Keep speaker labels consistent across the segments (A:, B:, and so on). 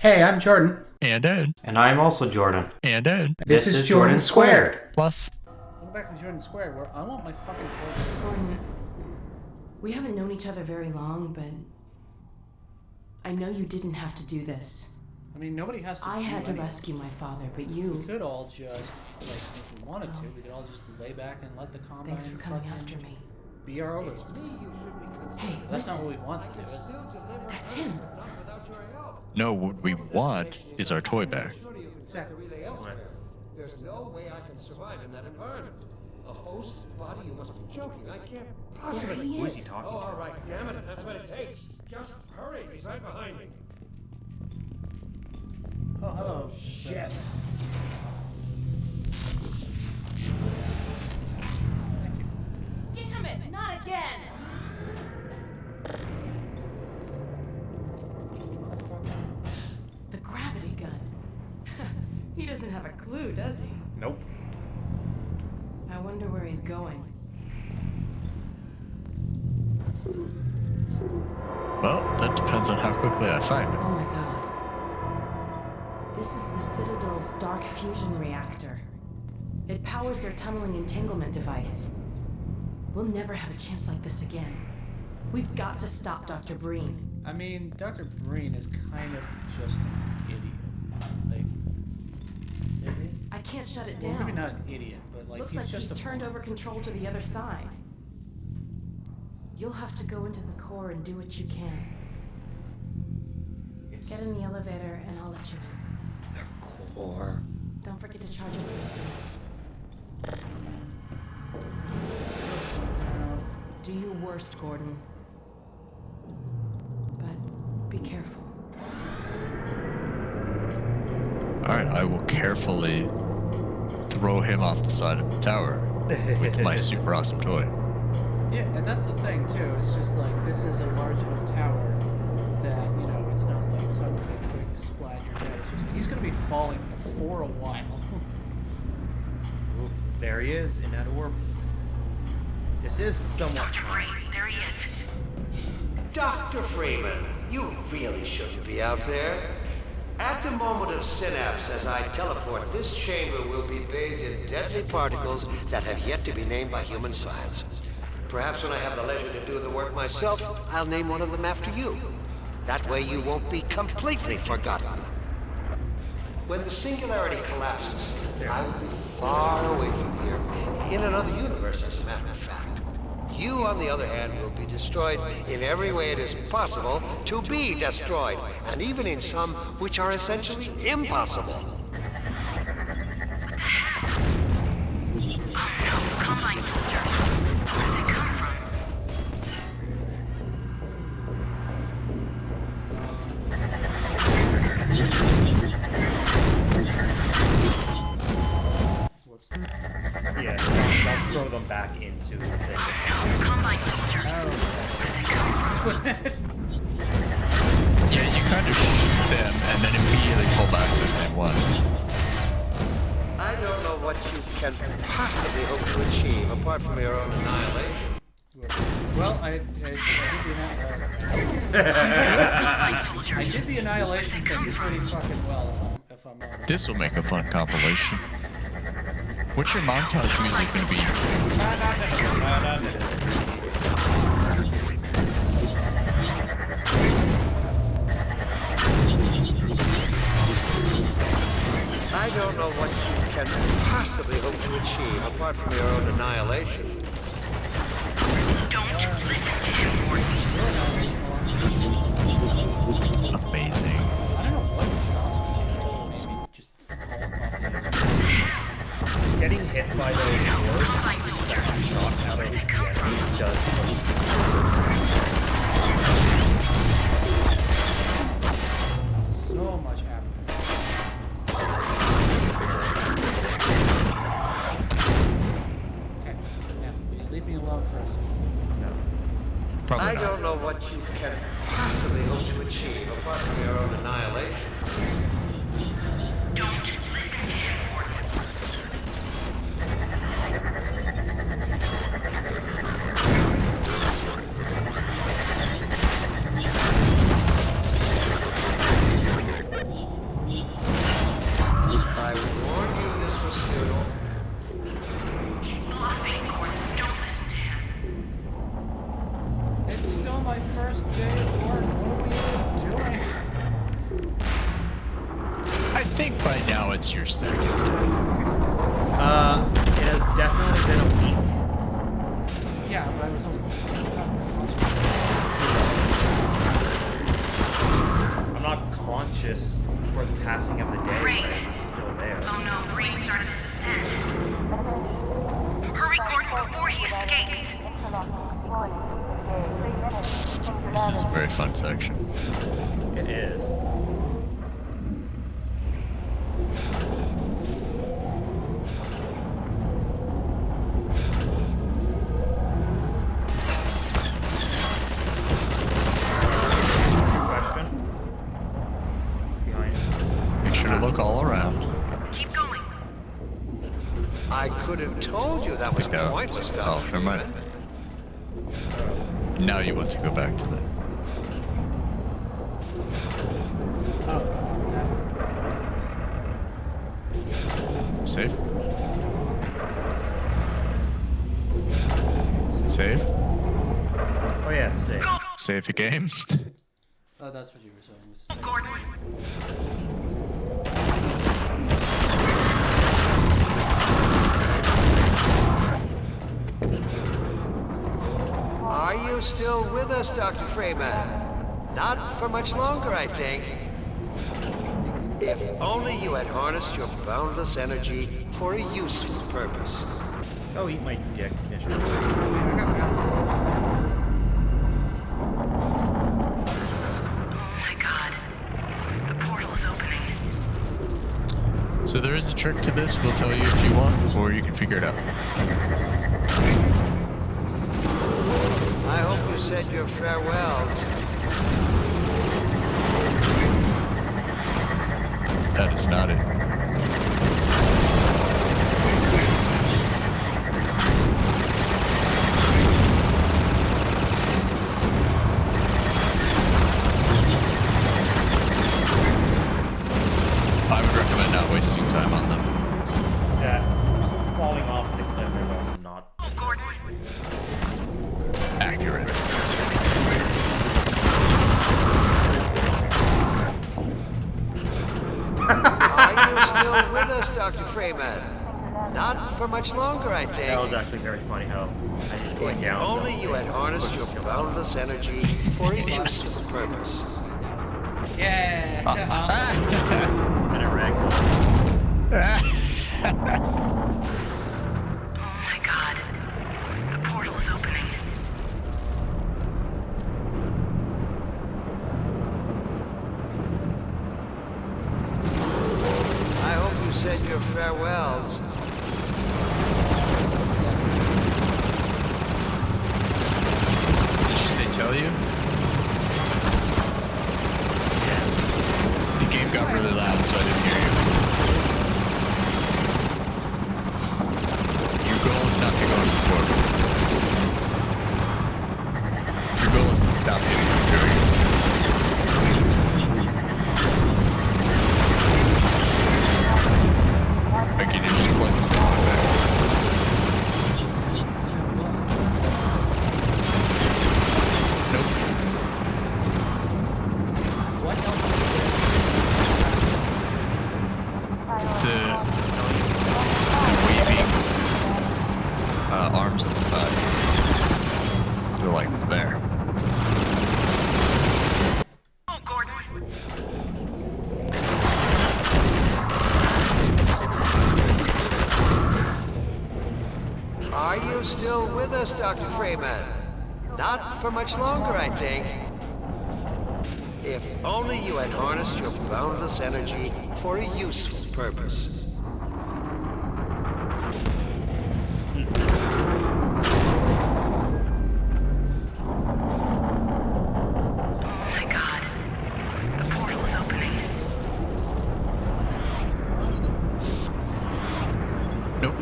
A: Hey, I'm Jordan.
B: And Ed.
C: And I'm also Jordan.
B: And Ed.
C: This is Jordan Squared.
B: Plus.
A: Welcome back to Jordan Squared, where I want my fucking toy.
D: Gordon, we haven't known each other very long, but I know you didn't have to do this.
A: I mean, nobody has to.
D: I had to rescue my father, but
A: We
D: you...
A: could all just, like, if we wanted to, we could all just lay back and let the Combine
D: Thanks for coming after me.
A: be our overlord.
D: Hey,
A: That's not
D: listen.
A: what we want to do, is it?
D: That's him.
B: No, what we want is our toy back.
A: Exactly.
E: There's no way I can survive in that environment. A host body? You must be joking. I can't possibly.
D: He
C: Who is he
D: is.
C: talking
E: Oh,
C: to?
E: all right. Damn it, if that's what it takes. Just hurry. He's right behind me.
A: Oh, hello.
E: Shit.
D: Damn it, not again! The gravity gun. He doesn't have a clue, does he?
C: Nope.
D: I wonder where he's going.
B: Well, that depends on how quickly I find
D: Oh
B: him.
D: my god. This is the Citadel's dark fusion reactor. It powers their tunneling entanglement device. We'll never have a chance like this again. We've got to stop Dr. Breen.
A: I mean, Dr. Breen is kind of just an idiot. Like, is he?
D: I can't shut it
A: Well,
D: down.
A: maybe not an idiot, but like
D: Looks
A: he's
D: like
A: just
D: he's
A: a
D: turned over control to the other side. You'll have to go into the core and do what you can. Get in the elevator and I'll let you in.
C: The core.
D: Don't forget to charge up your suit. Do your worst, Gordon. But be careful.
B: Alright, I will carefully throw him off the side of the tower with my super awesome toy.
A: Yeah, and that's the thing too. It's just like this is a large enough tower that it's not like suddenly a quick splat. You're dead. It's just he's gonna be falling for a while.
C: Ooh, there he is in that orb. This is somewhat.
F: Dr. Breen, there he is.
E: Dr. Freeman, you really shouldn't be out there. At the moment of synapse, as I teleport, this chamber will be bathed in deadly particles that have yet to be named by human science. Perhaps when I have the leisure to do the work myself, I'll name one of them after you. That way you won't be completely forgotten. When the singularity collapses, I will be far away from here, in another universe, as a matter of fact. You, on the other hand, will be destroyed in every way it is possible to be destroyed, and even in some which are essentially impossible.
F: Combine soldiers. Where did they come from?
A: Whoops.
C: Yeah, I'll throw them back into the thing.
F: Combine soldiers. Where did they come from?
B: Yeah, you kind of shoot them and then immediately pull back to the same one.
E: I don't know what you can possibly hope to achieve apart from your own annihilation.
A: Well, I did the annihilation thing pretty fucking well, if I'm honest.
B: This will make a fun compilation. What's your montage music gonna be?
E: I don't know what you can possibly hope to achieve apart from your own annihilation.
F: Don't listen to him, Gordon.
B: Amazing.
A: I don't know what Johnson maybe just falls off.
C: Getting hit by those orbs that shot out of the enemy does.
A: So much happening. Okay, now will you leave me alone for a second?
B: Probably
E: I
B: not.
E: don't know what
B: think by now it's your second.
C: It has definitely been a week.
A: Yeah, but I was only.
C: I'm not conscious for the passing of the day,
F: Great.
C: but I'm still there.
F: Oh no, Green started his ascent. Hurry, Gordon, before he escapes.
B: This is a very fun section.
C: It is. Question? Behind.
B: Make sure to look all around.
F: Keep going.
E: I could have told you that was
B: Think that
E: pointless,
B: was,
E: Dr.
B: oh, never mind. Now you want to go back to the. Save. Save.
C: Oh yeah, save.
F: Go,
B: Save the game.
A: Oh, that's what you were saying. Was
F: Gordon.
E: Are you still with us, Dr. Freeman? Not for much longer, I think. If only you had harnessed your boundless energy for a useful purpose.
C: Oh, eat my dick, Mitchell.
F: Oh my god. The portal is opening.
B: So there is a trick to this. We'll tell you if you want, or you can figure it out.
E: I hope you said your farewells.
B: That is not it. I would recommend not wasting time on them.
C: That falling off the cliff is also not.
F: Oh, Gordon.
B: Accurate.
E: Are you still with us, Dr. Freeman? Not for much longer, I think.
C: That was actually very funny how I just going
E: If
C: down.
E: only you had harnessed your boundless energy for a useful purpose.
A: Yeah.
C: And it wrecked.
F: Oh my god. The portal is opening.
E: I hope you said your farewells.
B: Did she say tell you? The game got really loud, so I didn't hear you. Your goal is not to go into the portal. Your goal is to stop getting superior. Like you just plug the sound back. Nope.
A: What else?
B: The waving arms on the side. They're like there.
F: Oh, Gordon.
E: Are you still with us, Dr. Freeman? Not for much longer, I think. If only you had harnessed your boundless energy for a useful purpose.
F: Oh my god. The portal is opening.
B: Nope.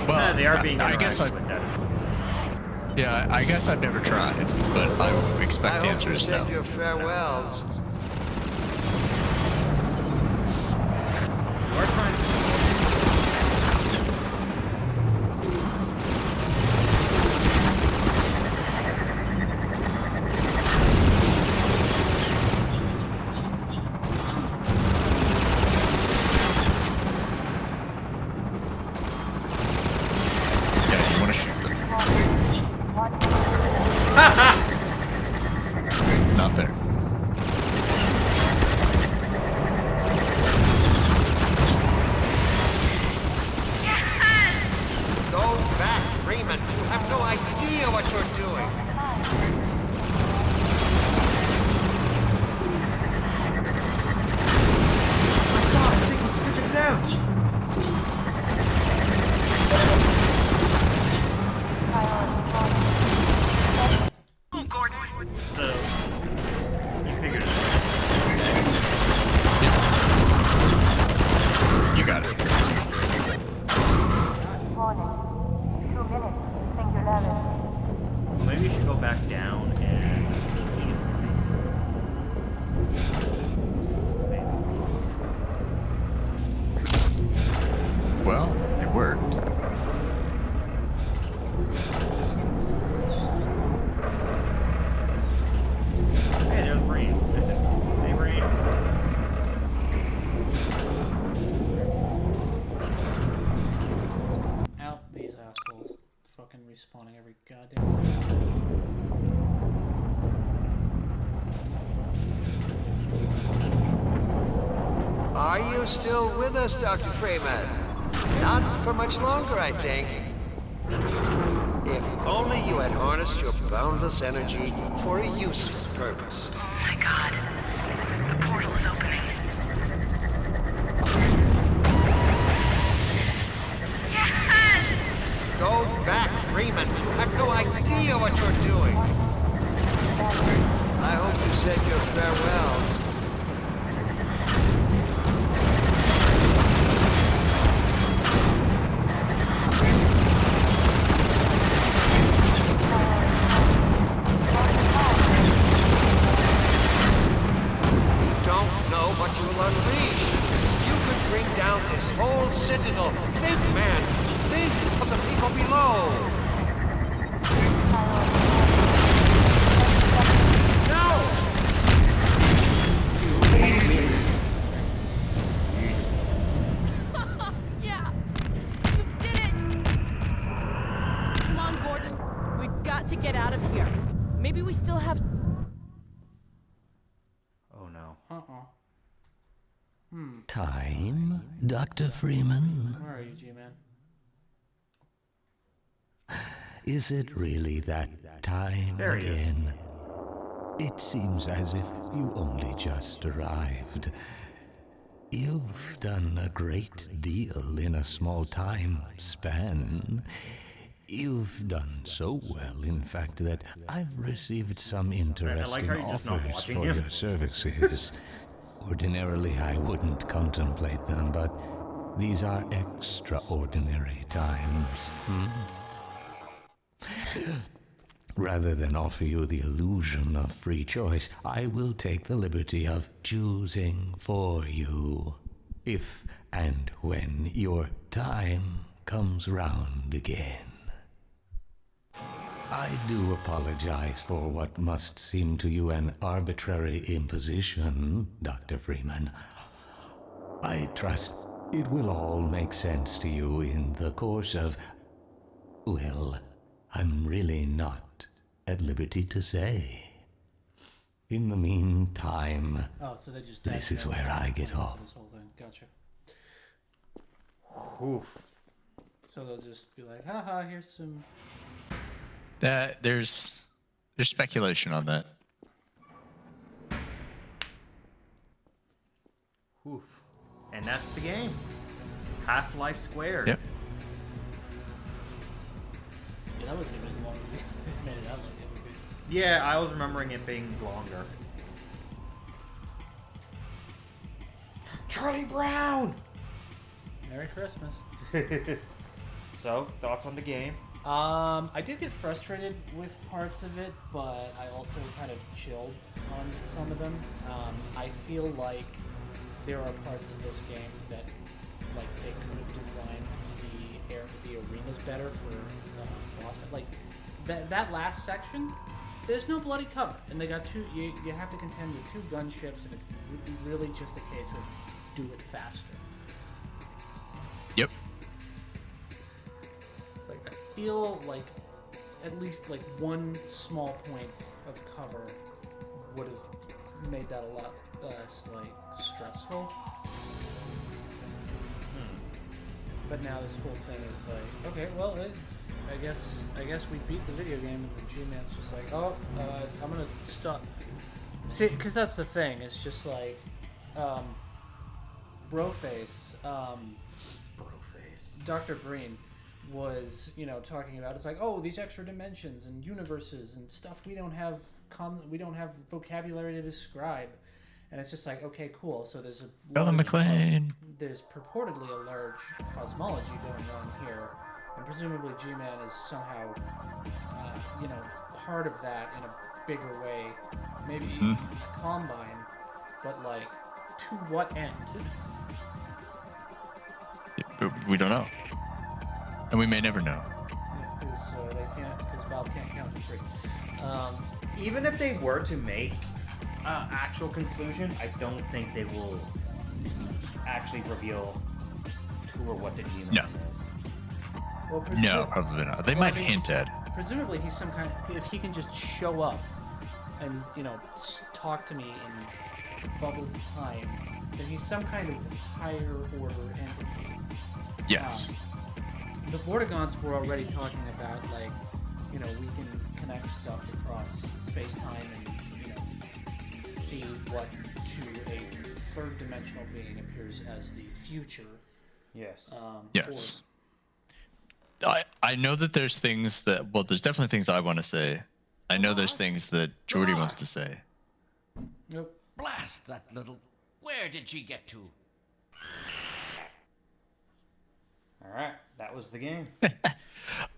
B: Well,
C: Yeah, they are being
B: I guess
C: interacted with that as well.
B: yeah, I guess I've never tried, but I would
E: I
B: expect the
E: hope
B: answer
E: you
B: is
E: said
B: no.
E: your farewells.
C: We're trying to.
E: Are you still with us, Dr. Freeman? Not for much longer, I think. If only you had harnessed your boundless energy for a useful purpose.
F: Oh my god. The portal is opening. Yes!
E: Go back, Freeman. You have no idea what you're doing. I hope you said your farewells. Citadel. Think, man. Think of the people below. No! You leave me.
G: Yeah! You did it! Come on, Gordon. We've got to get out of here. Maybe we still have...
C: Oh no.
H: Time, Dr. Freeman?
A: Where are you, G-Man?
H: Is it really that time
C: There he is.
H: again? It seems as if you only just arrived. You've done a great deal in a small time span. You've done so well, in fact, that I've received some interesting
C: how you're just not
H: offers
C: watching
H: for
C: him.
H: your services. Ordinarily, I wouldn't contemplate them, but these are extraordinary times. Rather than offer you the illusion of free choice, I will take the liberty of choosing for you, if and when your time comes round again. I do apologize for what must seem to you an arbitrary imposition, Dr. Freeman. I trust it will all make sense to you in the course of... well, I'm really not at liberty to say. In the meantime,
A: Oh, so they just...
H: this is where I get off.
A: This whole thing. Gotcha.
C: Oof.
A: So they'll just be like, haha, here's some...
B: There's speculation on that.
C: Oof. And that's the game. Half-Life Squared.
B: Yep.
A: Yeah, that wasn't even as long as we just made it out like it would be.
C: Yeah, I was remembering it being longer. Charlie Brown!
A: Merry Christmas.
C: So, thoughts on the game?
A: I did get frustrated with parts of it, but I also kind of chilled on some of them. I feel like there are parts of this game that, like, they could have designed the arenas better for boss fight. Like that last section, there's no bloody cover, and they got two. You have to contend with two gunships, and it's really just a case of do it faster.
B: Yep.
A: It's like I feel like at least like one small point of cover would have made that a lot less like stressful. But now this whole thing is like, okay, well, I guess we beat the video game, and the G-Man's just like, oh, I'm gonna stop. See, because that's the thing. It's just like, Broface, Dr. Breen was, talking about. It's like, oh, these extra dimensions and universes and stuff we don't have vocabulary to describe. And it's just like, okay, cool. So there's
B: Ellen McLean.
A: There's purportedly a large cosmology going on here, and presumably G-Man is somehow, part of that in a bigger way. Maybe Combine, but like, to what end?
B: We don't know, and we may never know.
A: Because Valve can't count to 3.
C: Even if they were to make actual conclusion, I don't think they will actually reveal who or what the G-Man
B: No.
C: is.
A: Well,
B: No, probably not. They might hint at.
A: Presumably, he's some kind of. If he can just show up and talk to me in bubbled time, then he's some kind of higher order entity.
B: Yes.
A: The Vortigons were already talking about, like, you know, we can connect stuff across space-time and, you know, see what to a third-dimensional being appears as the future.
C: Yes.
B: Yes. I know that there's things that, well, there's definitely things I want to say. I know there's things that Jordy wants to say.
A: Nope.
F: Blast that little... Where did she get to?
C: All right, that was the game.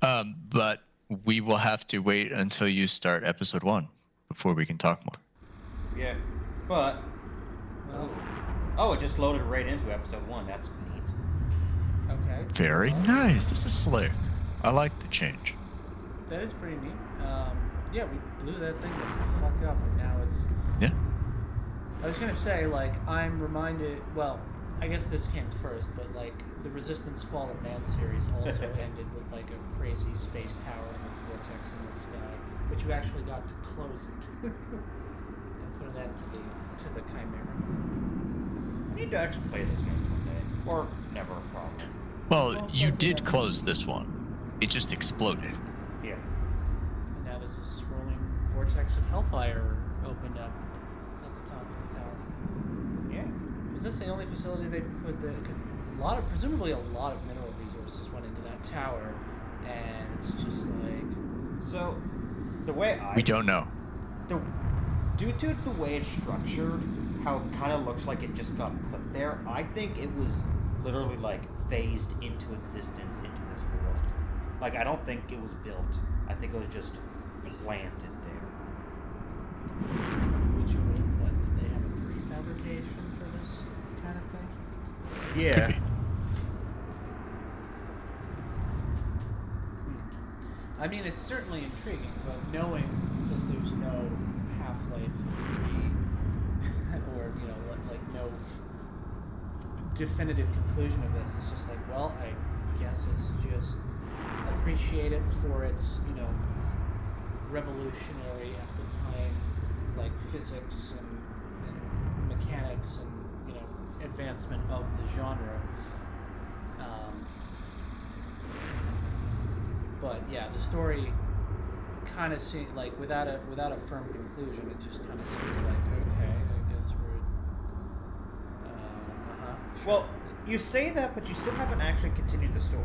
B: But we will have to wait until you start episode 1 before we can talk more.
C: Yeah, but
A: Well,
C: oh, it just loaded right into episode 1. That's neat.
A: okay.
B: Very
A: Well,
B: nice. This is slick. I like the change.
A: That is pretty neat. Yeah, we blew that thing the fuck up, and now it's...
B: Yeah.
A: I was gonna say, like, I'm reminded... Well, I guess this came first, but, like, the Resistance Fall of Man series also ended with, like, a crazy space tower and a vortex in the sky, but you actually got to close it and put an end to the Chimera.
C: I need to actually play this game one day, or never a problem.
B: Well, you did close this one. It just exploded.
C: Yeah.
A: And now there's a swirling vortex of hellfire opened up at the top of the tower.
C: Yeah.
A: Is this the only facility they put the? Because presumably a lot of mineral resources went into that tower, and it's just like.
C: So, the way
B: We don't know.
C: Due to the way it's structured, how it kind of looks like it just got put there, I think it was literally like phased into existence into this world. Like, I don't think it was built. I think it was just planted there.
A: Which mean what? They have a prefabrication for this kind of thing.
C: Yeah.
B: Could be.
A: I mean, it's certainly intriguing, but knowing that there's no Half-Life 3 or, you know, like no definitive conclusion of this, it's just like, well, I guess it's just appreciate it for its, you know, revolutionary at the time, like physics and mechanics and, you know, advancement of the genre. But yeah, the story kind of seems like without a firm conclusion, it just kind of seems like, okay, I guess we're sure.
C: Well, you say that, but you still haven't actually continued the story.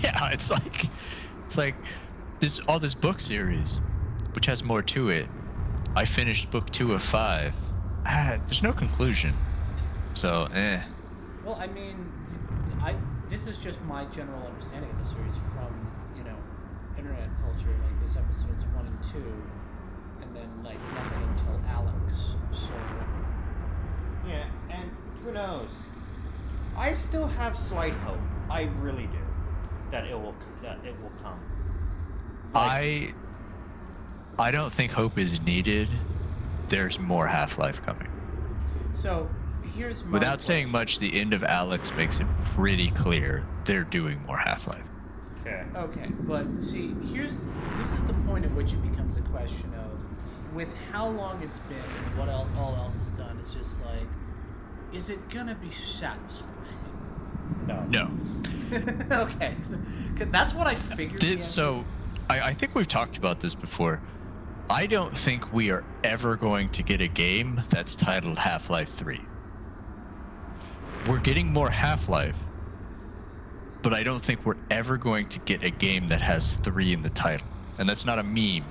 B: Yeah, it's like this all this book series, which has more to it. I finished book 2 of 5. There's no conclusion. So,
A: Well, I mean, this is just my general understanding of the series from, you know, internet culture. Like, there's episodes 1 and 2, and then, like, nothing until Alex. So,
C: Yeah, and who knows? I still have slight hope. I really do that it will come.
B: I don't think hope is needed. There's more Half-Life coming.
A: so here's my
B: Without saying
A: question.
B: much, the end of Alex makes it pretty clear they're doing more Half-Life.
C: Okay.
A: Okay, but see, this is the point at which it becomes a question of, with how long it's been and what all else is done, it's just like, is it gonna be satisfying?
B: No.
A: Okay, 'cause that's what I figured.
B: So, I think we've talked about this before. I don't think we are ever going to get a game that's titled Half-Life 3. We're getting more Half-Life, but I don't think we're ever going to get a game that has 3 in the title. And that's not a meme.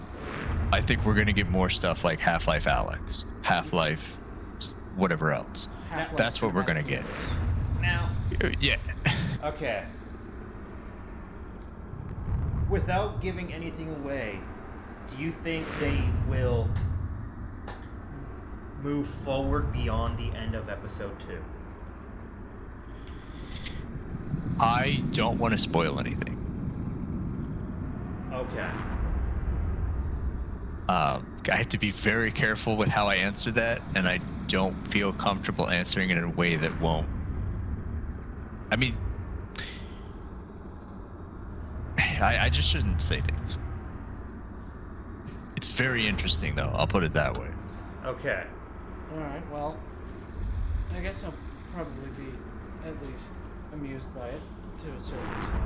B: I think we're going to get more stuff like Half-Life Alex, Half-Life whatever else.
A: Half-Life
B: That's what we're going to
A: Cinematic
B: get.
A: Universe.
C: Now,
B: Yeah.
C: okay. Without giving anything away, do you think they will move forward beyond the end of episode 2?
B: I don't want to spoil anything.
C: Okay.
B: I have to be very careful with how I answer that, and I don't feel comfortable answering it in a way that won't. I mean, I just shouldn't say things. It's very interesting, though. I'll put it that way.
C: Okay.
A: Alright, well, I guess I'll probably be at least amused by it to a certain extent.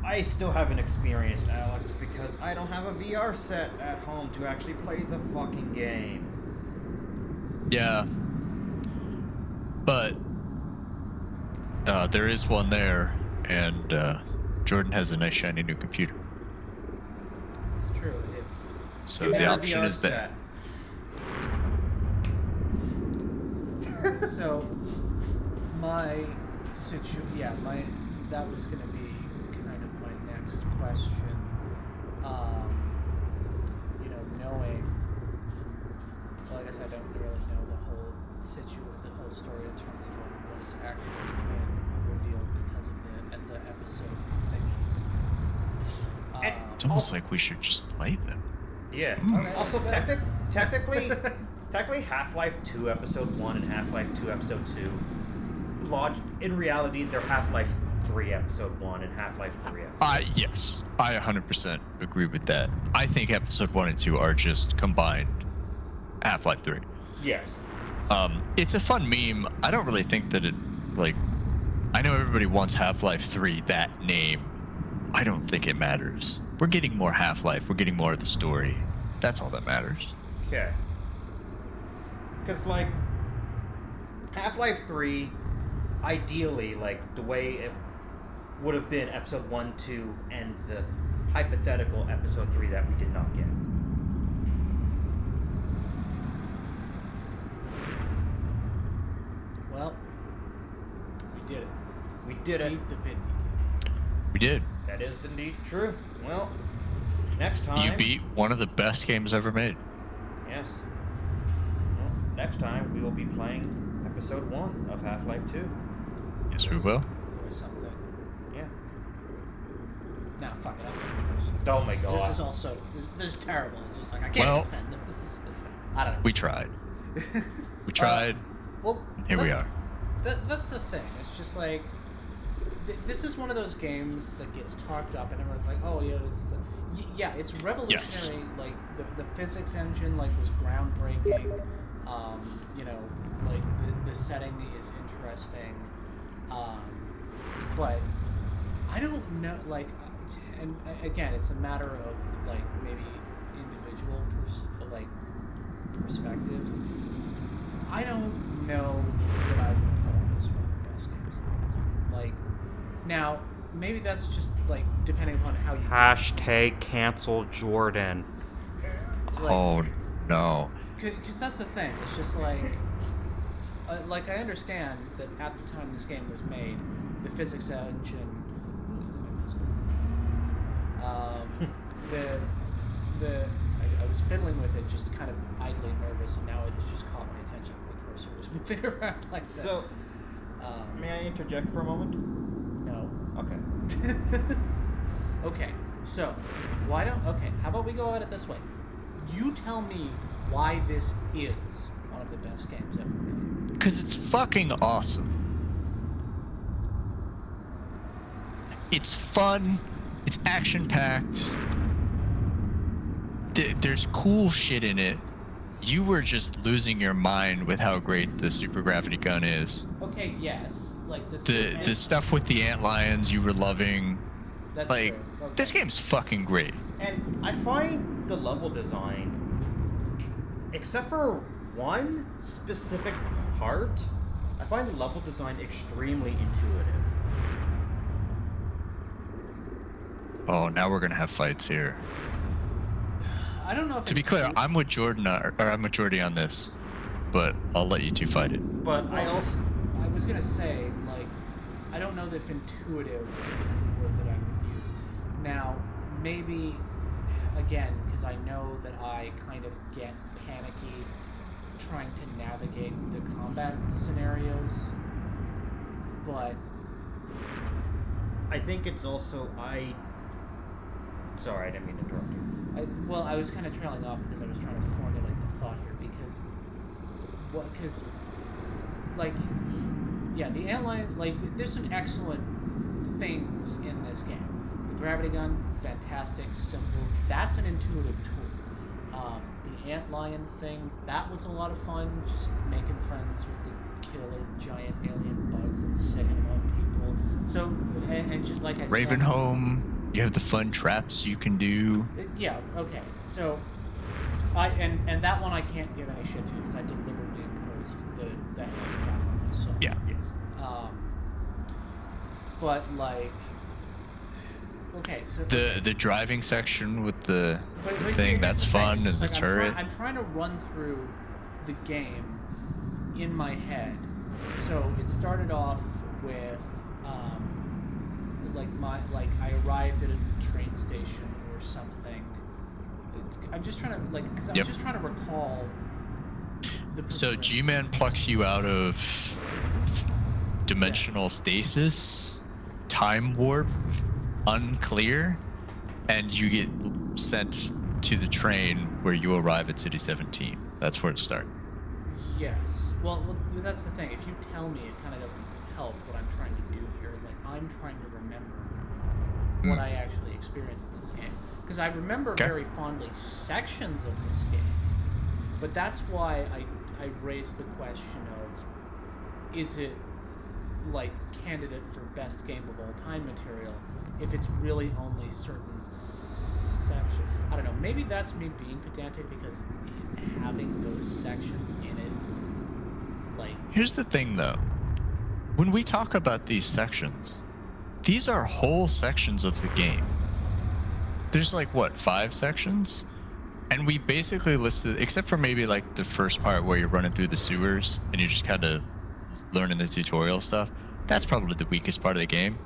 C: I still haven't experienced Alex because I don't have a VR set at home to actually play the fucking game.
B: Yeah. But there is one there, and Jordan has a nice shiny new computer.
A: It's true.
B: So
C: Give me
B: the
C: a
B: option
C: VR
B: is there.
A: So, that was going to be kind of my next question. Knowing, well, I guess I don't really know the whole story in terms of what's actually been revealed because of the episode thingies.
B: It's almost like we should just play them.
C: Yeah.
A: Okay.
C: Also, technically, Half-Life 2 Episode 1 and Half-Life 2 Episode 2, in reality, they're Half-Life 3 Episode 1 and Half-Life 3 Episode 2.
B: Yes, I 100% agree with that. I think Episode 1 and 2 are just combined Half-Life 3.
C: Yes.
B: It's a fun meme. I don't really think that I know everybody wants Half-Life 3, that name. I don't think it matters. We're getting more Half-Life. We're getting more of the story. That's all that matters.
C: Okay. Because, Half-Life 3, ideally, the way it would have been Episode 1, 2, and the hypothetical Episode 3 that we did not get.
A: Well, we did it.
C: We did it.
A: Beat the video game.
B: We did.
C: That is indeed true. Well, next time...
B: You beat one of the best games ever made.
C: Yes. Well, next time we will be playing Episode 1 of Half-Life 2.
B: Yes, we will.
A: Or something.
C: Yeah.
A: Nah, fuck it.
C: Oh my god.
A: This is also... This is terrible. It's just I can't defend them. I don't know.
B: We tried. We tried.
A: Well,
B: and here we are.
A: That's the thing. It's just this is one of those games that gets talked up, and everyone's like, "Oh, yeah, it's revolutionary."
B: Yes.
A: The physics engine, was groundbreaking. The setting is interesting. But I don't know. And again, it's a matter of maybe individual perspective. I don't know that I would call this one of the best games of all time. Now, maybe that's just depending upon how you
C: Hashtag cancel Jordan.
B: Oh no.
A: Because that's the thing. It's just I understand that at the time this game was made, the physics engine, I was fiddling with it, just kind of idly nervous, and now it has just caught my attention. The cursor was moving around like that.
C: So, may I interject for a moment?
A: No.
C: Okay.
A: Okay. So, how about we go at it this way? You tell me why this is one of the best games ever made.
B: Because it's fucking awesome. It's fun. It's action-packed. There's cool shit in it. You were just losing your mind with how great the super gravity gun is.
A: Okay, yes.
B: The stuff with the antlions you were loving.
A: That's true. Okay.
B: This game's fucking great.
C: And I find the level design, except for one specific part, I find the level design extremely intuitive.
B: Oh, now we're gonna have fights here.
A: I don't know if
B: To be clear, I'm with Jordan, or I'm with Jordy on this, but I'll let you two fight it.
C: But I
A: was gonna say, I don't know if intuitive is the word that I would use. Now, maybe, again, because I know that I kind of get panicky trying to navigate the combat scenarios, but
C: I think it's also, sorry, I didn't mean to interrupt you.
A: I was kind of trailing off because I was trying to formulate the thought here the antlion, there's some excellent things in this game. The gravity gun, fantastic, simple. That's an intuitive tool. the antlion thing, that was a lot of fun. Just making friends with the killer giant alien bugs and sicking them on people. So, and just, like I said,
B: Ravenholm, you have the fun traps you can do.
A: yeah, okay. So, and that one I can't give any shit to because I deliberately imposed the handicap on myself.
B: Yeah.
A: But like, okay, so
B: The driving section with the
A: But
B: thing,
A: here's
B: that's
A: the thing,
B: fun,
A: it's
B: and the
A: just like
B: turret.
A: I'm trying to run through the game in my head. So it started off with I arrived at a train station or something. I'm just trying to because I'm
B: Yep.
A: just trying to recall.
B: So G-Man plucks you out of dimensional stasis, time warp, unclear, and you get sent to the train where you arrive at City 17. That's where it starts.
A: Yes. Well, that's the thing. If you tell me, it kind of doesn't help. What I'm trying to do here is I'm trying to remember what I actually experienced in this game, because I remember very fondly sections of this game. But that's why I raised the question of, is it candidate for best game of all time material if it's really only certain sections? I don't know. Maybe that's me being pedantic because having those sections in it,
B: Here's the thing, though. When we talk about these sections, these are whole sections of the game. There's 5 sections? And we basically listed, except for maybe the first part where you're running through the sewers and you're just kind of learning the tutorial stuff. That's probably the weakest part of the game.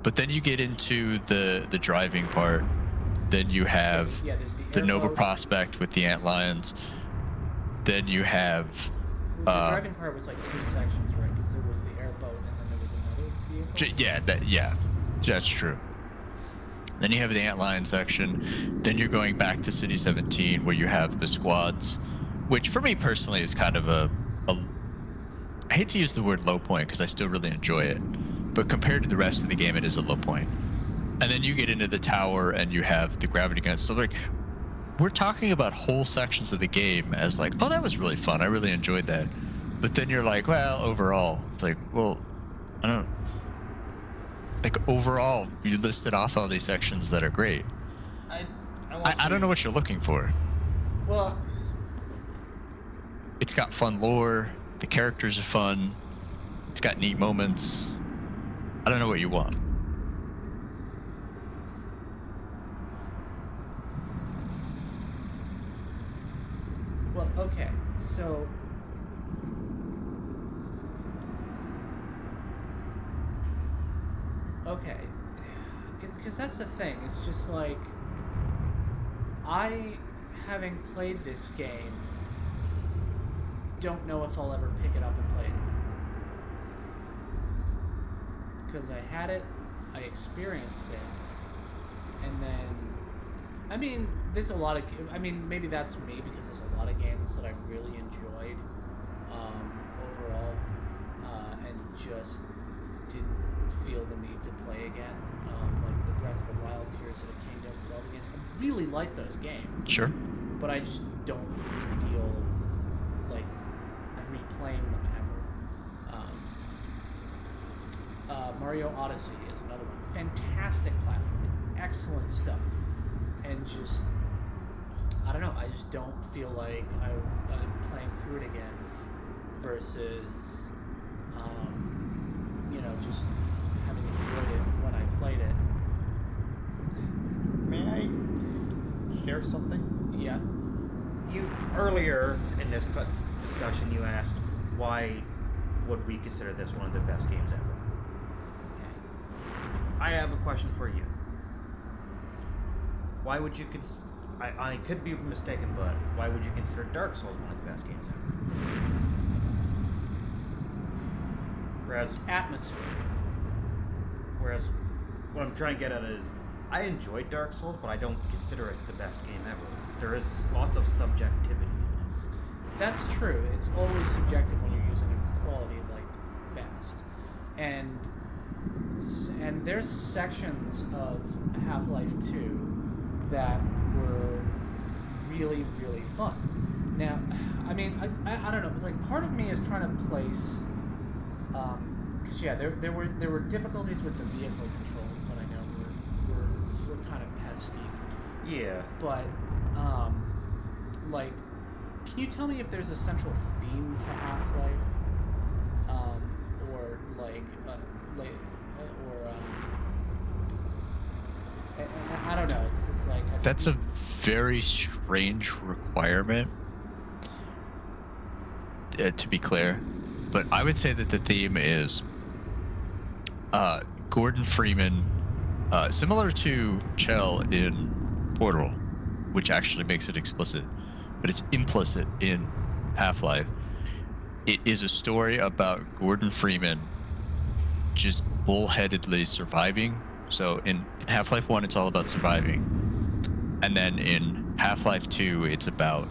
B: But then you get into the driving part. Then you have
A: there's
B: the Nova
A: airboat.
B: Prospect with the antlions. Then you have
A: The driving part was 2 sections, right? Because there was the airboat and then there was another vehicle.
B: that's true. Then you have the antlion section. Then you're going back to City 17 where you have the squads, which for me personally is kind of a I hate to use the word low point because I still really enjoy it, but compared to the rest of the game, it is a low point. And then you get into the tower and you have the gravity guns. So we're talking about whole sections of the game as oh, that was really fun. I really enjoyed that. But then you're well, overall, it's well, I don't. Overall, you listed off all these sections that are great. I don't know what you're looking for.
A: Well,
B: It's got fun lore. The characters are fun. It's got neat moments. I don't know what you want.
A: well, okay. So okay, because that's the thing. It's just I, having played this game, don't know if I'll ever pick it up and play it again. Because I had it, I experienced it, and then, there's a lot of, maybe that's me because there's a lot of games that I really enjoyed overall, and just didn't feel the need to play again, like the Breath of the Wild, Tears of the Kingdom, Zelda games. I really like those games.
B: Sure.
A: But I just don't feel like replaying them ever. Mario Odyssey is another one. Fantastic platforming, excellent stuff, and just I don't know. I just don't feel like I'm playing through it again versus just having enjoyed it when I played it.
C: May I share something?
A: Yeah.
C: You earlier in this discussion, you asked why would we consider this one of the best games ever. I have a question for you. Why would you I could be mistaken, but why would you consider Dark Souls one of the best games ever? Whereas what I'm trying to get at is I enjoyed Dark Souls, but I don't consider it the best game ever. There is lots of subjectivity in this.
A: That's true. It's always subjective when you're using a quality like best. And there's sections of Half-Life 2 that were really, really fun. Now, I mean, I don't know. It's like part of me is trying to place, because yeah, there were difficulties with the vehicle controls that I know were kind of pesky.
C: Yeah.
A: But like, can you tell me if there's a central theme to Half-Life, or like, I don't know. It's just like
B: That's a very strange requirement, to be clear. But I would say that the theme is Gordon Freeman, similar to Chell in Portal, which actually makes it explicit, but it's implicit in Half-Life. It is a story about Gordon Freeman just bullheadedly surviving. So in Half-Life 1, it's all about surviving. And then in Half-Life 2, it's about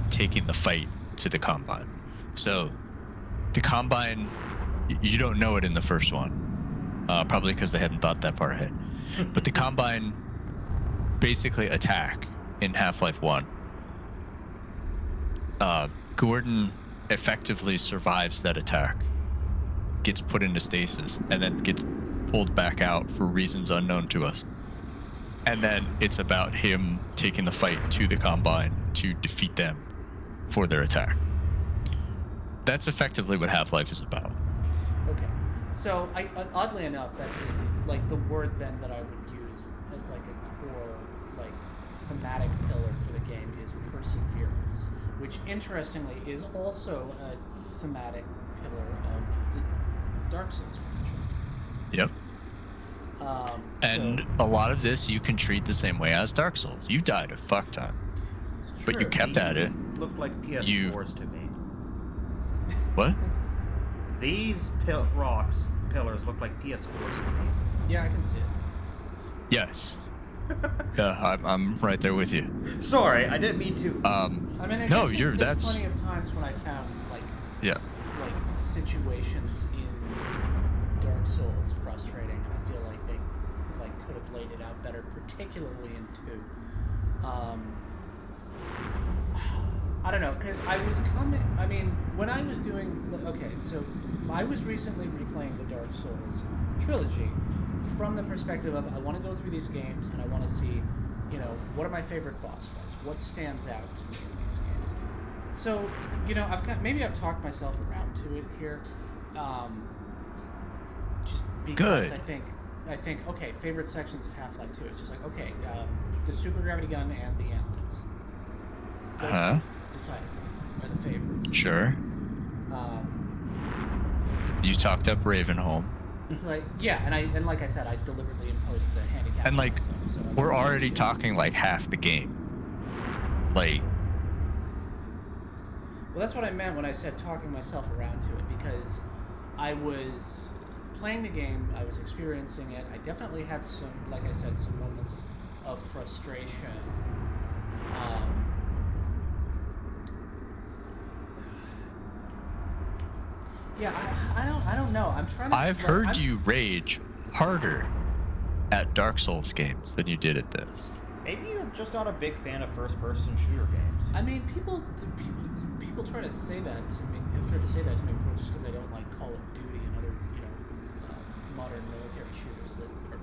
B: taking the fight to the Combine. So the Combine, you don't know it in the first one, probably because they hadn't thought that far ahead. But the Combine basically attack in Half-Life 1. Gordon effectively survives that attack, gets put into stasis, and then gets pulled back out for reasons unknown to us. And then it's about him taking the fight to the Combine to defeat them for their attack. That's effectively what Half-Life is about.
A: Okay, so oddly enough, that's like the word then that I would use as like a core, like thematic pillar for the game is perseverance, which interestingly is also a thematic pillar of the Dark Souls franchise.
B: Yep. And a lot of this you can treat the same way as Dark Souls. You died a fuck ton, but you kept at it.
C: Look like PS4s to me.
B: What?
C: These pillars look like PS4s to me.
A: Yeah, I can see it.
B: Yes. Yeah, I'm right there with you.
C: Sorry, I didn't mean to.
A: I mean, I
B: No,
A: guess
B: you're.
A: there's
B: That's.
A: plenty of times when I found like
B: Yeah.
A: like situations in Dark Souls frustrating, and I feel like they like could have laid it out better, particularly in 2. I don't know, because I was coming. I mean, when I was doing. Okay, so I was recently replaying the Dark Souls trilogy from the perspective of I want to go through these games and I want to see, you know, what are my favorite boss fights? What stands out to me in these games? So, you know, maybe I've talked myself around to it here, just because
B: Good.
A: I think okay, favorite sections of Half-Life 2. It's just like okay, the super gravity gun and the ambulance. Those decided are the favorites.
B: Sure. You talked up Ravenholm.
A: It's like and like I said, I deliberately imposed the handicap.
B: And like,
A: so
B: we're already talking like half the game. Like,
A: well, that's what I meant when I said talking myself around to it, because I was playing the game, I was experiencing it. I definitely had some, like I said, some moments of frustration. Yeah, I don't know. I'm trying to.
B: I've heard you rage harder at Dark Souls games than you did at this.
C: Maybe you're just not a big fan of first-person shooter games.
A: I mean, people try to say that to me. Have tried to say that to me before, just because I don't like Call of Duty and other, you know, modern military shooters that are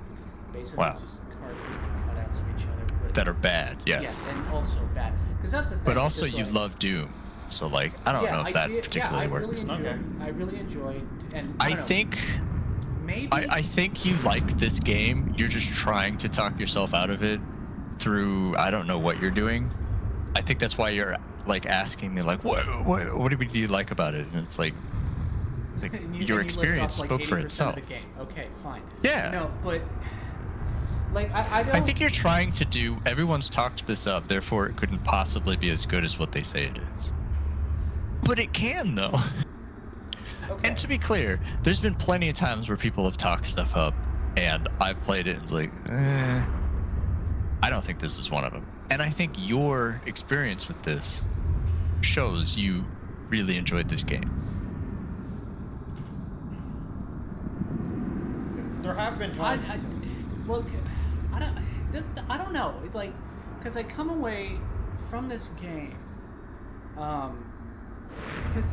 A: basically just cardboard cutouts of each other. But,
B: that are bad, yes.
A: Yes, and also bad. Because that's the thing.
B: But also,
A: just
B: you
A: like,
B: love Doom. So, like, I don't know if that particularly works.
A: I really enjoyed, and
B: I think
A: maybe
B: I think you like this game. You're just trying to talk yourself out of it through I don't know what you're doing. I think that's why you're like asking me like, what do you like about it? And it's like your experience
A: like
B: spoke for
A: 80%
B: itself.
A: Of the game. Okay, fine.
B: Yeah.
A: No, but like I don't.
B: I think you're trying to do. Everyone's talked this up, therefore it couldn't possibly be as good as what they say it is. But it can, though.
A: Okay.
B: And to be clear, there's been plenty of times where people have talked stuff up, and I've played it and it's like, I don't think this is one of them. And I think your experience with this shows you really enjoyed this game.
C: There have been times.
A: I don't know. Like, because I come away from this game, because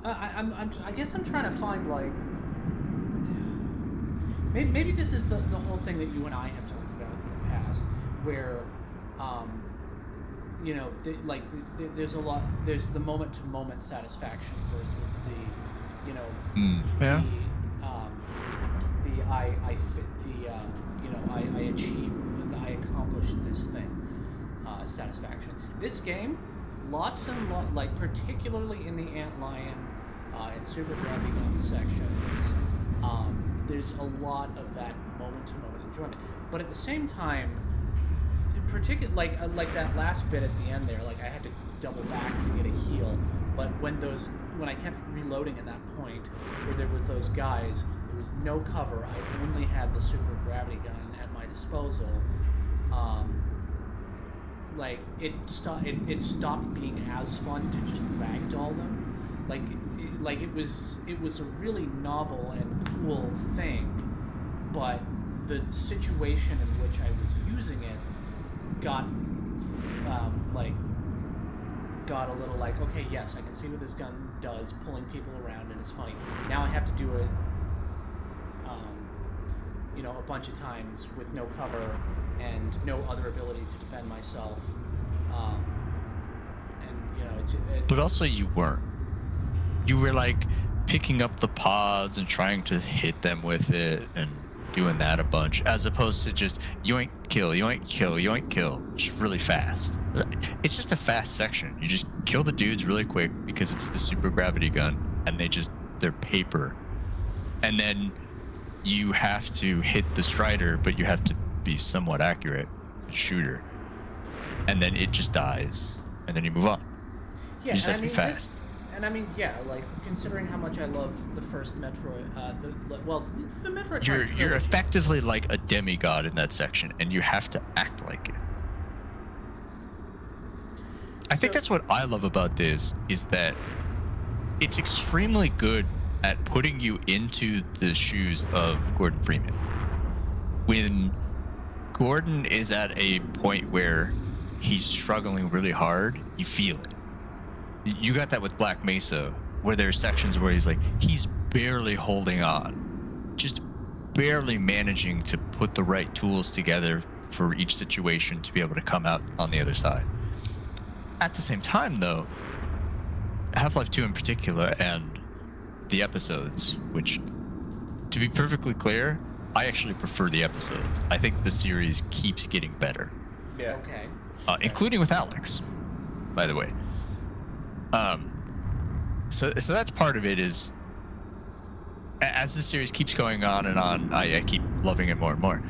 A: I guess I'm trying to find like maybe this is the whole thing that you and I have talked about in the past, where you know, there's a lot. There's the moment-to-moment satisfaction versus the, you know,
B: yeah.
A: I achieved, I accomplished this thing, satisfaction. This game, lots and like particularly in the Antlion and Super Gravity Gun sections, there's a lot of that moment-to-moment enjoyment. But at the same time, like that last bit at the end there, like I had to double back to get a heal. But when I kept reloading at that point, where there was those guys, there was no cover. I only had the super gravity gun at my disposal. Like it stopped being as fun to just ragdoll them. Like it was a really novel and cool thing, but the situation in which I was using it got a little like, okay, yes, I can see what this gun does, pulling people around, and it's funny. Now I have to do it, you know, a bunch of times with no cover and no other ability to defend myself. And you know,
B: But also, you weren't. You were like picking up the pods and trying to hit them with it and doing that a bunch, as opposed to just yoink, kill, yoink, kill, yoink, kill, just really fast. It's just a fast section. You just kill the dudes really quick because it's the super gravity gun, and they're paper. And then you have to hit the Strider, but you have to be somewhat accurate, shooter. And then it just dies, and then you move on.
A: Yeah,
B: you just have to be fast.
A: Yeah, like considering how much I love the first Metroid, the Metroid.
B: You're effectively like a demigod in that section, and you have to act like it. I think that's what I love about this, is that it's extremely good at putting you into the shoes of Gordon Freeman. When Gordon is at a point where he's struggling really hard, you feel it. You got that with Black Mesa, where there's sections where he's barely holding on, just barely managing to put the right tools together for each situation to be able to come out on the other side. At the same time, though, Half-Life 2 in particular, and the episodes, which, to be perfectly clear, I actually prefer the episodes. I think the series keeps getting better.
C: Yeah.
A: Okay.
B: Including with Alex, by the way. So that's part of it, is as the series keeps going on and on, I keep loving it more and more.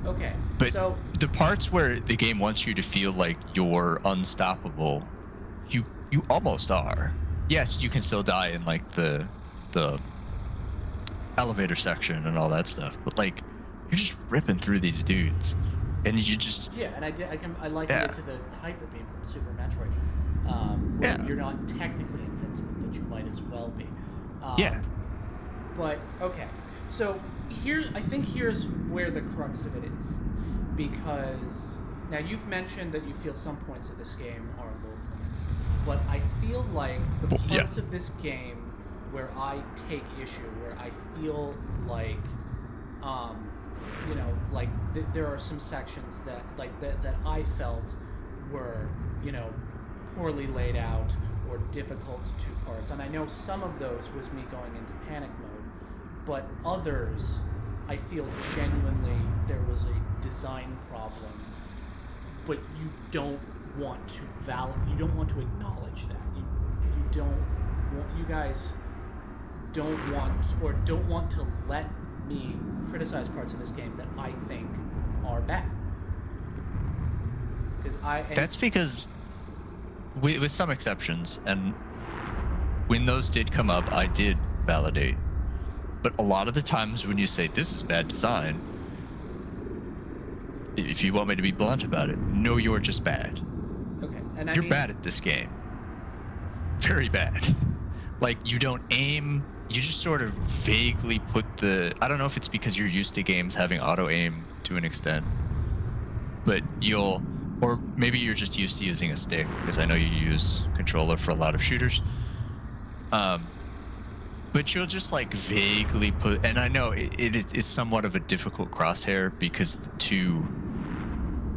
A: Okay.
B: But
A: so
B: the parts where the game wants you to feel like you're unstoppable, you almost are. Yes, you can still die in like the elevator section and all that stuff, but like you're just ripping through these dudes, and you just
A: and I liken it to the Hyper Beam from Super Metroid, where you're not technically invincible, but you might as well be. But okay, so I think here's where the crux of it is, because now you've mentioned that you feel some points of this game are low points, but I feel like the parts of this game where I take issue, where I feel like, you know, like there are some sections that that I felt were, you know, poorly laid out or difficult to parse, and I know some of those was me going into panic mode, but others I feel genuinely there was a design problem, but you don't want to acknowledge that. You guys don't want to let me criticize parts of this game that I think are bad.
B: That's because, with some exceptions, and when those did come up, I did validate. But a lot of the times when you say this is bad design, if you want me to be blunt about it, no, you're just bad.
A: Okay, and
B: you're bad at this game. Very bad. Like, you don't aim. You just sort of vaguely put I don't know if it's because you're used to games having auto aim to an extent, but you'll Or maybe you're just used to using a stick, because I know you use controller for a lot of shooters. But you'll just like vaguely put, and I know it is somewhat of a difficult crosshair because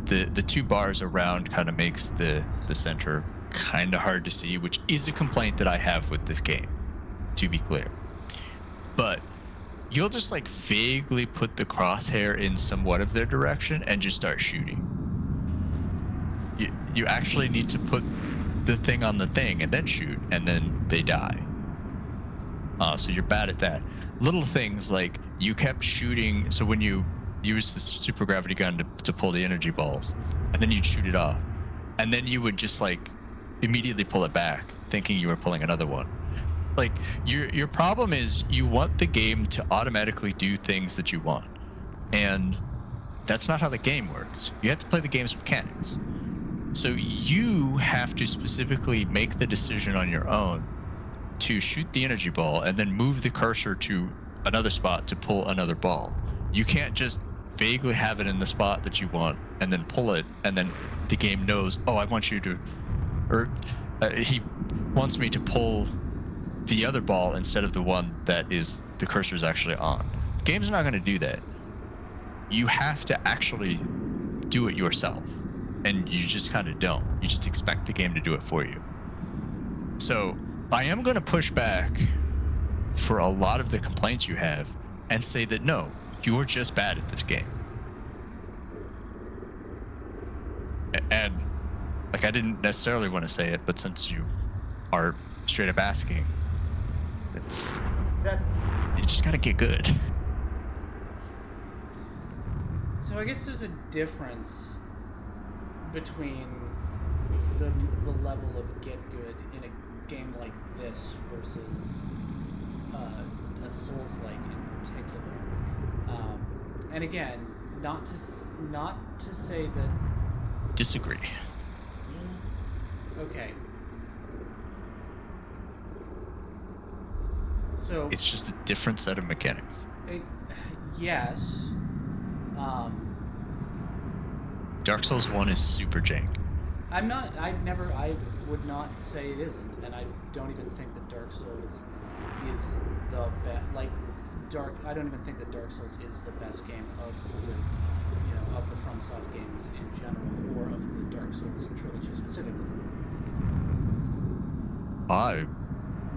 B: the two bars around kind of makes the center kind of hard to see, which is a complaint that I have with this game, to be clear. But you'll just like vaguely put the crosshair in somewhat of their direction and just start shooting. You actually need to put the thing on the thing and then shoot, and then they die. So you're bad at that. Little things like you kept shooting. So when you use the super gravity gun to pull the energy balls, and then you'd shoot it off, and then you would just like immediately pull it back, thinking you were pulling another one. Like your problem is you want the game to automatically do things that you want, and that's not how the game works. You have to play the game's mechanics. So you have to specifically make the decision on your own to shoot the energy ball and then move the cursor to another spot to pull another ball. You can't just vaguely have it in the spot that you want and then pull it, and then the game knows, oh, I want you to, or he wants me to pull the other ball instead of the one that is the cursor is actually on. The game's not going to do that. You have to actually do it yourself, and you just kind of don't. You just expect the game to do it for you. So I am going to push back for a lot of the complaints you have and say that no, you're just bad at this game. And like, I didn't necessarily want to say it, but since you are straight up asking, it's
C: That
B: you just got to get good.
A: So I guess there's a difference between the level of get good in a game like this versus a Souls-like in particular. And again, not to say that.
B: Disagree.
A: Okay. So
B: It's just a different set of mechanics.
A: yes.
B: Dark Souls 1 is super jank.
A: I would not say it isn't, and I don't even think that Dark Souls is the best. I don't even think that Dark Souls is the best game of the FromSoft games in general, or of the Dark Souls trilogy specifically.
B: I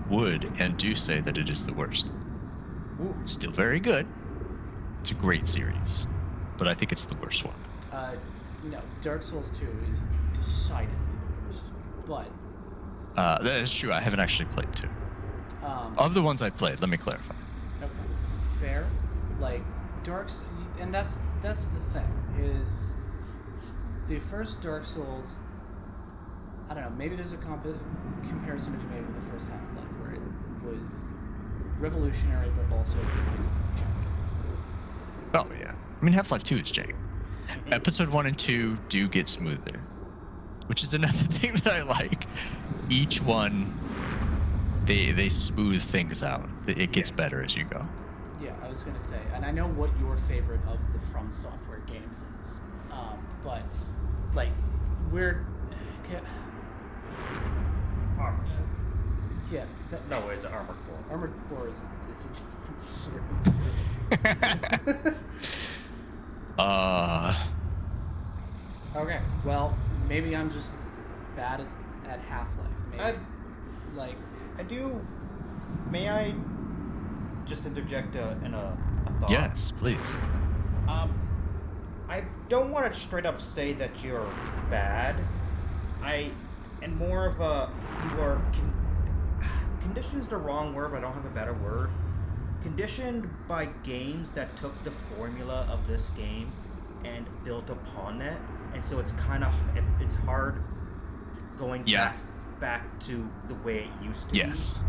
B: would and do say that it is the worst.
A: Ooh.
B: Still very good. It's a great series, but I think it's the worst one.
A: Dark Souls 2 is decidedly the worst, but
B: That is true. I haven't actually played 2. Of the ones I played, let me clarify.
A: okay, fair. Like and that's the thing, is the first Dark Souls. I don't know. Maybe there's a comparison to be made with the first Half-Life, where it was revolutionary but also jank.
B: Oh yeah. I mean, Half-Life 2 is jank. Episode 1 and 2 do get smoother, which is another thing that I like. Each one, they smooth things out. It gets better as you go.
A: Yeah, I was gonna say, and I know what your favorite of the From Software games is, but like we're.
C: Armored.
A: Yeah.
C: No, it's Armored Core.
A: Armored Core is a different sort. Okay, well, maybe I'm just bad at Half-Life. Maybe.
C: I do. May I just interject a thought?
B: Yes, please.
C: I don't want to straight up say that you're bad. And more of a, you are, conditioned's the wrong word, but I don't have a better word. Conditioned by games that took the formula of this game and built upon that, and so it's kind of, it's hard going back to the way it used to
B: Yes.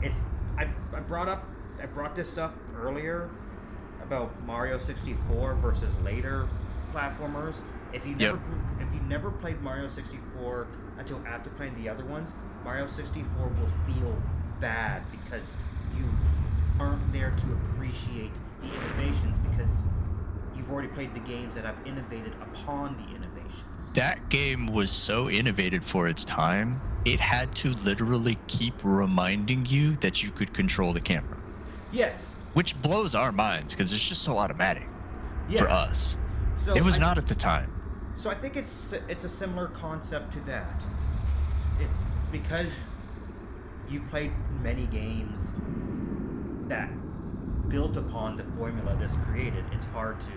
C: be. I brought this up earlier about Mario 64 versus later platformers. If you never played Mario 64 until after playing the other ones, Mario 64 will feel bad because you aren't there to appreciate the innovations, because you've already played the games that have innovated upon the innovations. animations.
B: That game was so innovative for its time. It had to literally keep reminding you that you could control the camera,
C: Yes.
B: which blows our minds because it's just so automatic
C: Yes.
B: for us.
C: So
B: It was
C: I-
B: not at the time.
C: So I think it's a similar concept to that. Because you've played many games that built upon the formula this created, it's hard to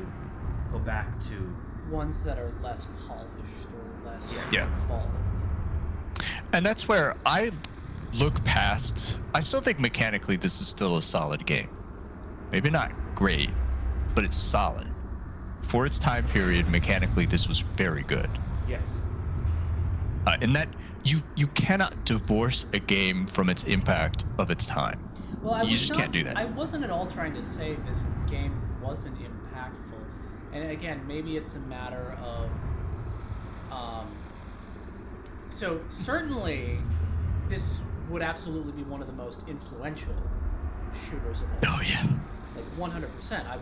C: go back to.
A: Ones that are less polished or less
B: Yeah.
A: involved.
B: And that's where I look past. I still think mechanically this is still a solid game. Maybe not great, but it's solid. For its time period, mechanically, this was very good.
C: Yes.
B: And that you cannot divorce a game from its impact of its time.
A: Well, I
B: You
A: was
B: just
A: not-
B: can't do that.
A: I wasn't at all trying to say this game wasn't impactful, and again, maybe it's a matter of. So certainly, this would absolutely be one of the most influential shooters of all.
B: Oh yeah.
A: Like 100%. I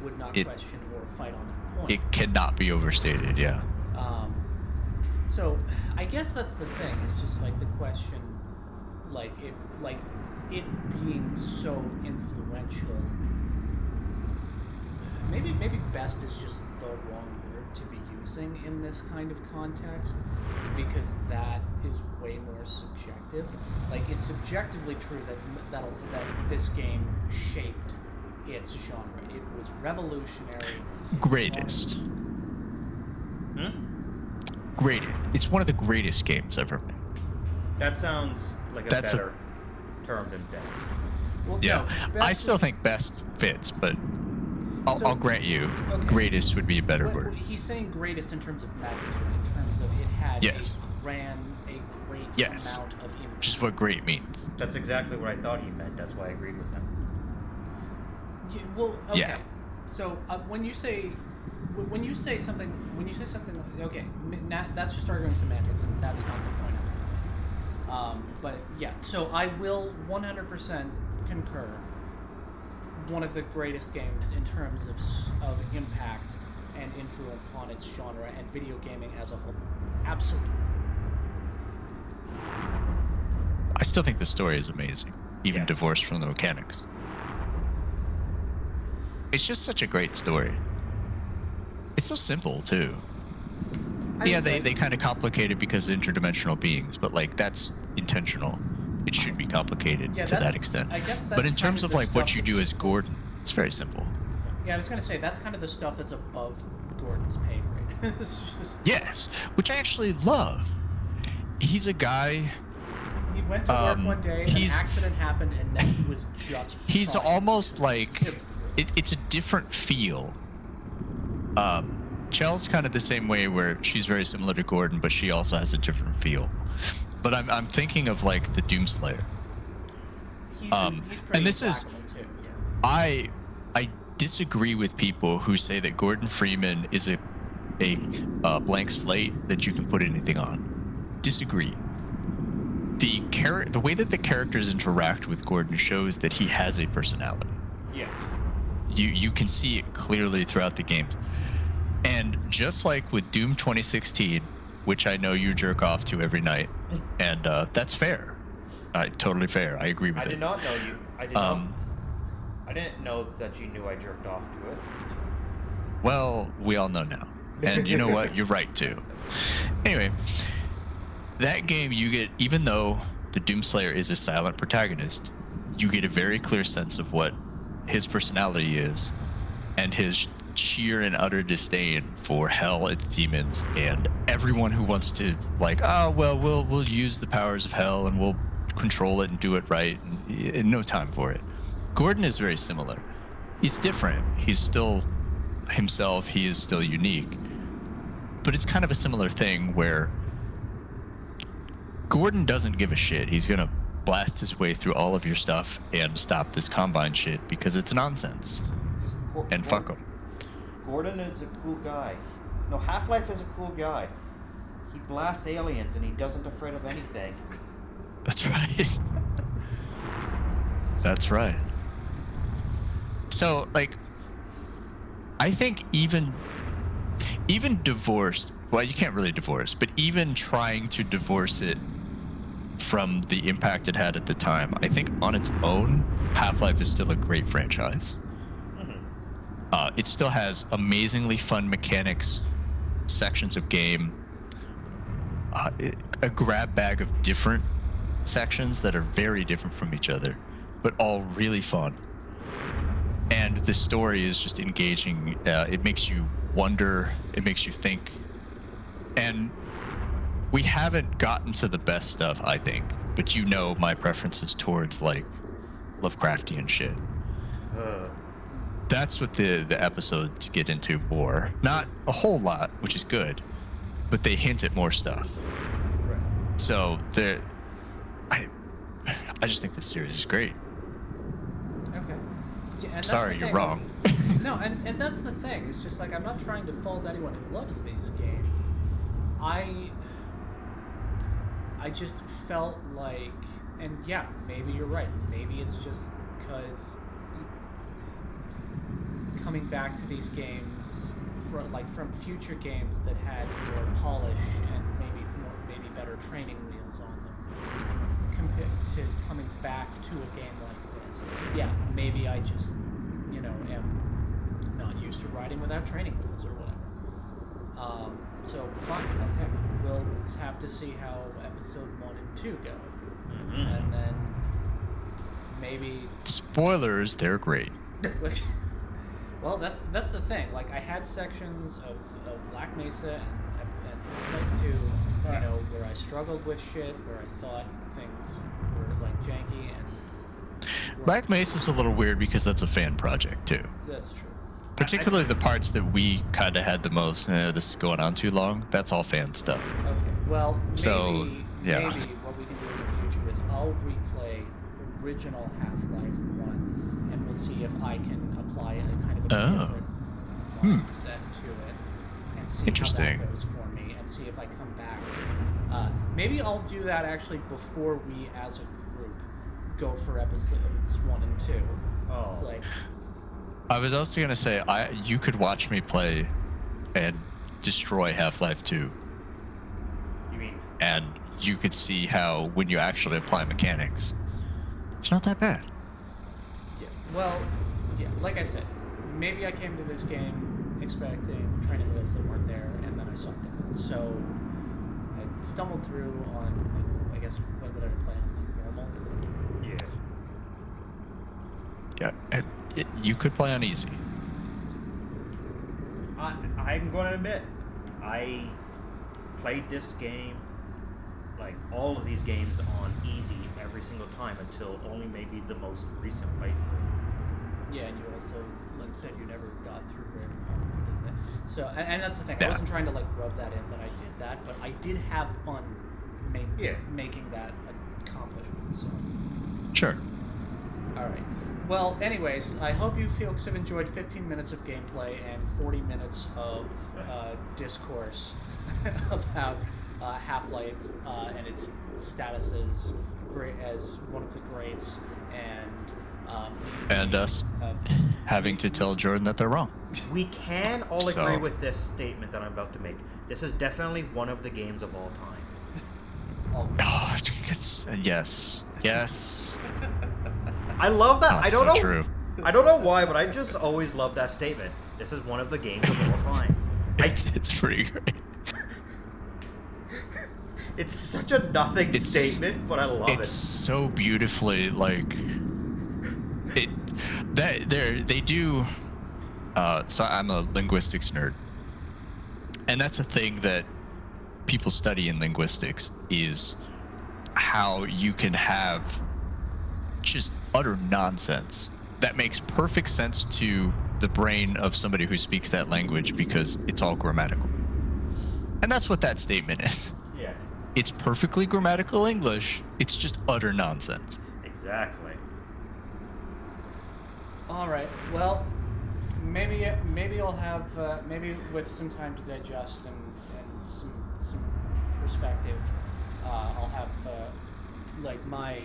A: would not
B: It-
A: question or fight on that point.
B: It cannot be overstated. Yeah.
A: So I guess that's the thing. It's just like the question, like if like it being so influential. Maybe best is just the wrong word to be using in this kind of context, because that is way more subjective. Like it's subjectively true that this game shaped its genre. It was revolutionary.
B: Greatest. Greatest. It's one of the greatest games ever made.
C: That sounds like a
B: That's a-
C: better term than best.
A: Well,
B: Yeah.
A: no,
B: I
A: best
B: still
A: is-
B: think best fits, but
A: So-
B: I'll grant you,
A: Okay.
B: greatest would be a better
A: What-
B: word.
A: He's saying greatest in terms of magnitude, in terms of it had
B: Yes.
A: a great
B: Yes.
A: amount of impact.
B: Which is what great means.
C: That's exactly what I thought he meant. That's why I agreed with him.
A: Yeah, well, okay.
B: Yeah.
A: So when you say something, okay, that's just arguing semantics, and that's not the point of it. But yeah, so I will 100% concur. One of the greatest games in terms of impact and influence on its genre and video gaming as a whole. Absolutely.
B: I still think the story is amazing, even
C: Yes.
B: divorced from the mechanics. It's just such a great story. It's so simple too. Yeah, they kind of complicate it because of interdimensional beings, but like that's intentional. It should be complicated
A: Yeah,
B: to
A: that's-
B: that extent.
A: I guess
B: But
A: that's
B: in terms
A: kind of
B: of
A: the
B: like what
A: stuff
B: you do as Gordon, it's very simple.
A: Yeah, I was gonna say that's kind of the stuff that's above Gordon's pay grade. It's just,
B: Yes, which I actually love. He's a guy.
A: he went to work one day, an
B: he's-
A: accident happened, and then he was just.
B: He's
A: trying
B: almost
A: to
B: like
A: get through.
B: it's a different feel. Chell's kind of the same way, where she's very similar to Gordon, but she also has a different feel. But I'm thinking of like the Doomslayer.
A: He's
B: and
A: pretty
B: this is-
A: backable too. Yeah.
B: I disagree with people who say that Gordon Freeman is a blank slate that you can put anything on. Disagree. The way that the characters interact with Gordon shows that he has a personality.
C: Yes.
B: You can see it clearly throughout the games. And just like with Doom 2016, which I know you jerk off to every night, and that's fair. Totally fair. I agree with
C: I
B: it.
C: did not know you. I didn't know that you knew I jerked off to it.
B: Well, we all know now. And you know what? You're right too. Anyway, that game you get, even though the Doomslayer is a silent protagonist, you get a very clear sense of what his personality is and his sheer and utter disdain for hell, its demons, and everyone who wants to like, oh well, we'll use the powers of hell and we'll control it and do it right, and no time for it. Gordon is very similar. He's different. He's still himself. He is still unique. But it's kind of a similar thing where Gordon doesn't give a shit. He's gonna blast his way through all of your stuff and stop this Combine shit because it's nonsense.
C: 'Cause
B: And fuck him.
C: Gordon is a cool guy. No, Half-Life is a cool guy. He blasts aliens and he doesn't afraid of anything.
B: That's right. That's right. So, like, I think even even divorced, well, you can't really divorce, but even trying to divorce it from the impact it had at the time, I think on its own, Half-Life is still a great franchise. It still has amazingly fun mechanics, sections of game, a grab bag of different sections that are very different from each other, but all really fun. And the story is just engaging. It makes you wonder. It makes you think. And we haven't gotten to the best stuff, I think. But you know my preferences towards, like, Lovecraftian shit. That's what the episodes get into more. Not a whole lot, which is good, but they hint at more stuff.
A: Right.
B: So I just think this series is great.
A: Okay. Yeah, and that's
B: Sorry,
A: the
B: you're
A: thing
B: wrong.
A: No, and that's the thing. It's just like, I'm not trying to fault anyone who loves these games. I just felt like, and yeah, maybe you're right. Maybe it's just because coming back to these games from future games that had more polish and maybe better training wheels on them, compared to coming back to a game like this. Yeah, maybe I just, am not used to riding without training wheels or whatever. So fine, okay. We'll have to see how episode 1 and 2 go, and then maybe.
B: Spoilers, they're great.
A: Well, that's the thing. Like, I had sections of Black Mesa and Half-Life 2, where I struggled with shit, where I thought things were like janky and.
B: Black Mesa's a little weird because that's a fan project too.
A: That's true.
B: Particularly the parts that we kind of had the most. This is going on too long. That's all fan stuff.
A: Okay. Well, maybe,
B: So, yeah.
A: maybe what we can do in the future is I'll replay original Half-Life 1, and we'll see if I can apply a kind of a different mindset to it, and see
B: Interesting.
A: how that goes for me, and see if I come back. Maybe I'll do that actually before we, as a group, go for episodes 1 and 2.
C: Oh.
A: It's like,
B: I was also gonna say, you could watch me play and destroy Half-Life 2,
C: You mean?
B: and you could see how when you actually apply mechanics, it's not that bad.
A: yeah. Well, yeah. Like I said, maybe I came to this game expecting training wheels that weren't there, and then I sucked at it. So I stumbled through on, I guess, what did I play on? Normal.
C: Yeah.
B: Yeah, you could play on easy.
C: I'm going to admit, I played this game, like all of these games, on easy every single time until only maybe the most recent playthrough.
A: Yeah, and you also, like, said you never got through Ravenholm and did that. So, and that's the thing.
B: Yeah.
A: I wasn't trying to, like, rub that in that I did that, but I did have fun making that accomplishment. So.
B: Sure.
A: All right. Well, anyways, I hope you folks have enjoyed 15 minutes of gameplay and 40 minutes of discourse about Half-Life and its status as one of the greats,
B: And us having to tell Jordan that they're wrong.
C: We can all
B: So-
C: agree with this statement that I'm about to make. This is definitely one of the games of all time.
B: Oh, yes. Yes.
C: I love that.
B: That's
C: I don't
B: so
C: know.
B: true.
C: I don't know why, but I just always love that statement. This is one of the games of all time.
B: It's pretty great.
C: It's such a nothing statement, but I love
B: It's
C: it.
B: so beautifully, like, they do. So I'm a linguistics nerd, and that's a thing that people study in linguistics, is how you can have just utter nonsense that makes perfect sense to the brain of somebody who speaks that language because it's all grammatical. And that's what that statement is.
C: Yeah,
B: It's perfectly grammatical English. It's just utter nonsense.
C: exactly.
A: All right. Well, maybe I'll have maybe with some time to digest and some perspective, I'll have like my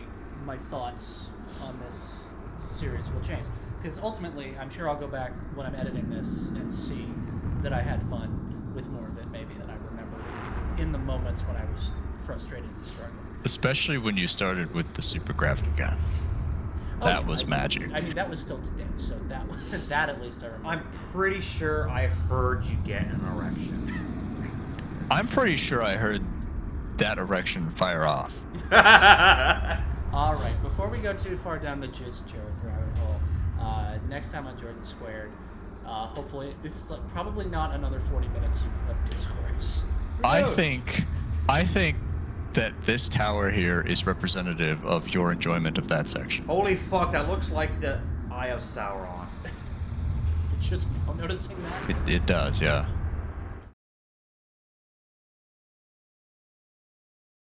A: thoughts on this series will change. Because ultimately, I'm sure I'll go back when I'm editing this and see that I had fun. with more of it maybe than I remember in the moments when I was frustrated and struggling.
B: Especially when you started with the super gravity gun.
A: Oh,
B: That
A: yeah,
B: was magic.
A: I mean, that was still today, so that that at least I remember.
C: I'm pretty sure I heard you get an erection.
B: I'm pretty sure I heard that erection fire off.
A: All right, before we go too far down the jizz joke rabbit hole, next time on Jordan Squared, hopefully this is probably not another 40 minutes of discourse.
B: I think that this tower here is representative of your enjoyment of that section.
C: Holy fuck, that looks like the Eye of Sauron.
A: Just now noticing that.
B: It does, yeah.